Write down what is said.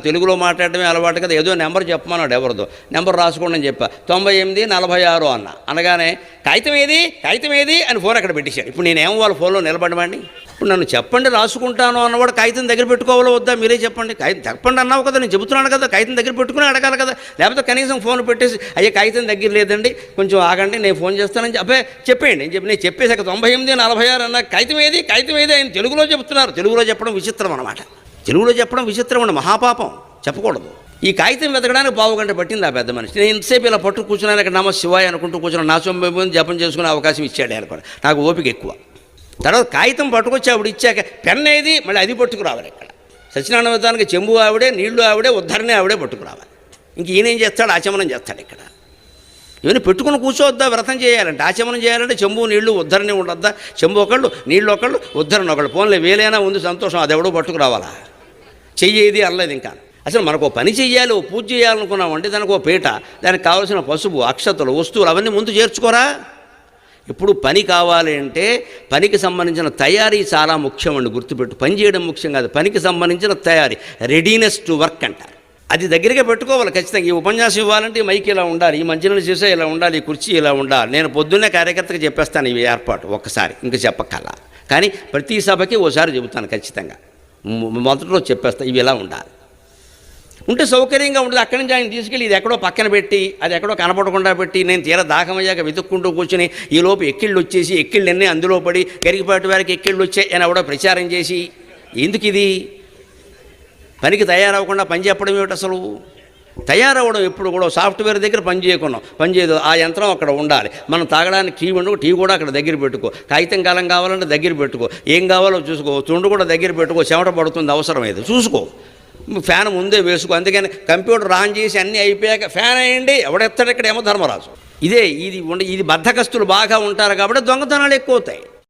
తెలుగులో మాట్లాడటమే అలవాటు కదా, ఏదో నెంబర్ చెప్పమన్నాడు ఎవరిదో, నెంబర్ రాసుకోండి అని చెప్పా. 9846 అన్న అనగానే కాగితం ఏది అని ఫోన్ అక్కడ పెట్టేశాడు. ఇప్పుడు నేనేమో వాళ్ళ ఫోన్లో నిలబడమండి. ఇప్పుడు నన్ను చెప్పండి రాసుకుంటాను అన్నవాడు కాగితం దగ్గర పెట్టుకోవాలో వద్దా మీరే చెప్పండి. కాగితం చెప్పండి అన్నావు కదా, నేను చెబుతున్నాను కదా, కాగితం దగ్గర పెట్టుకుని అడగాలి కదా. లేకపోతే కనీసం ఫోన్ పెట్టేసి అయ్యే కాగితం దగ్గర లేదండి కొంచెం ఆగండి నేను ఫోన్ చేస్తానని చెప్పేయండి అని చెప్పి నేను చెప్పేసాక 9846 అన్న కాగితం ఏది ఆయన తెలుగులో చెప్తున్నారు. తెలుగులో చెప్పడం విచిత్రం అన్నమాట. తెలుగులో చెప్పడం విచిత్రం అండి, మహాపాపం, చెప్పకూడదు. ఈ కాగితం వెతకడానికి 15 గంట పట్టింది ఆ పెద్ద మనిషి. నేను ఇంతసేపు ఇలా పట్టు కూర్చున్నాను, ఇక్కడ నమ శివాయ అనుకుంటూ కూర్చున్నాను. నా సొమ్ము జపం చేసుకునే అవకాశం ఇచ్చాడు ఆయన కూడా, నాకు ఓపిక ఎక్కువ. తర్వాత కాగితం పట్టుకొచ్చి ఆవిడ ఇచ్చాక పెన్ ఏది మళ్ళీ అది పట్టుకురావాలి. ఇక్కడ సత్యనారాయణ వ్రతానికి చెంబు ఆవిడే, నీళ్లు ఆవిడే, ఉద్ధరణి ఆవిడే పట్టుకురావాలి. ఇంక ఈయనేం చేస్తాడు, ఆచమనం చేస్తాడు. ఇక్కడ ఇవన్నీ పెట్టుకుని కూర్చోవద్దా, వ్రతం చేయాలంటే ఆచమనం చేయాలంటే చెంబు నీళ్లు ఉద్ధరణి ఉండొద్దా, చెంబు ఒకళ్ళు నీళ్ళు ఒకళ్ళు ఉద్ధరణ ఒకళ్ళు. ఫోన్లో వేలైనా ఉంది సంతోషం, అది ఎవడో పట్టుకురావాలా, చెయ్యేది అనలేదు. ఇంకా అసలు మనకు పని చెయ్యాలి, ఓ పూజ చేయాలనుకున్నామంటే దానికి ఓ పీట, దానికి కావాల్సిన పసుపు, అక్షతలు, వస్తువులు అవన్నీ ముందు చేర్చుకోరా. ఇప్పుడు పని కావాలి అంటే పనికి సంబంధించిన తయారీ చాలా ముఖ్యం అండి, గుర్తుపెట్టు. పని చేయడం ముఖ్యం కాదు, పనికి సంబంధించిన తయారీ, రెడీనెస్ టు వర్క్ అంటారు. అది దగ్గరగా పెట్టుకోవాలి ఖచ్చితంగా. ఈ ఉపన్యాసం ఇవ్వాలంటే ఈ మైక్ ఇలా ఉండాలి, ఈ మంచినీళ్ళు చేసే ఇలా ఉండాలి, ఈ కుర్చీ ఇలా ఉండాలి. నేను పొద్దున్నే కార్యకర్తకు చెప్పేస్తాను ఇవి ఏర్పాటు ఒక్కసారి, ఇంకా చెప్పక్కల్లా. కానీ ప్రతి సభకి ఓసారి చెబుతాను ఖచ్చితంగా, మొదట్లో చెప్పేస్తా ఇవి ఎలా ఉండాలి. ఉంటే సౌకర్యంగా ఉంటుంది. అక్కడి నుంచి ఆయన తీసుకెళ్ళి ఇది ఎక్కడో పక్కన పెట్టి అది ఎక్కడో కనపడకుండా పెట్టి నేను తీరా దాహమయ్యాక వెతుక్కుంటూ కూర్చుని ఈలోపు ఎక్కిళ్ళు వచ్చేసి ఎక్కిళ్ళన్నీ అందులో పడి గరికిపాటి వారికి ఎక్కిళ్ళు వచ్చాయి అని ఎవడో ప్రచారం చేసి ఎందుకు ఇది పనికి తయారవ్వకుండా పని చెప్పడం ఏమిటి అసలు. తయారవ్వడం ఎప్పుడు కూడా సాఫ్ట్వేర్ దగ్గర పని చేయకున్నాం, పని చేయదు, ఆ యంత్రం అక్కడ ఉండాలి. మనం తాగడానికి టీ ఉండవు, టీ కూడా అక్కడ దగ్గర పెట్టుకో, కాగితం కాలం కావాలంటే దగ్గర పెట్టుకో, ఏం కావాలో చూసుకో, తుండు కూడా దగ్గర పెట్టుకో, చెమట పడుతుంది అవసరం అయితే చూసుకో, ఫ్యాన్ ముందే వేసుకో. అందుకని కంప్యూటర్ ఆన్ చేసి అన్నీ అయిపోయాక ఫ్యాన్ వేయండి, ఎవడెత్తాడు ఇక్కడ ఏమో ధర్మరాజు. ఇది బద్ధకస్తులు బాగా ఉంటారు కాబట్టి దొంగతనాలు ఎక్కువ అవుతాయి.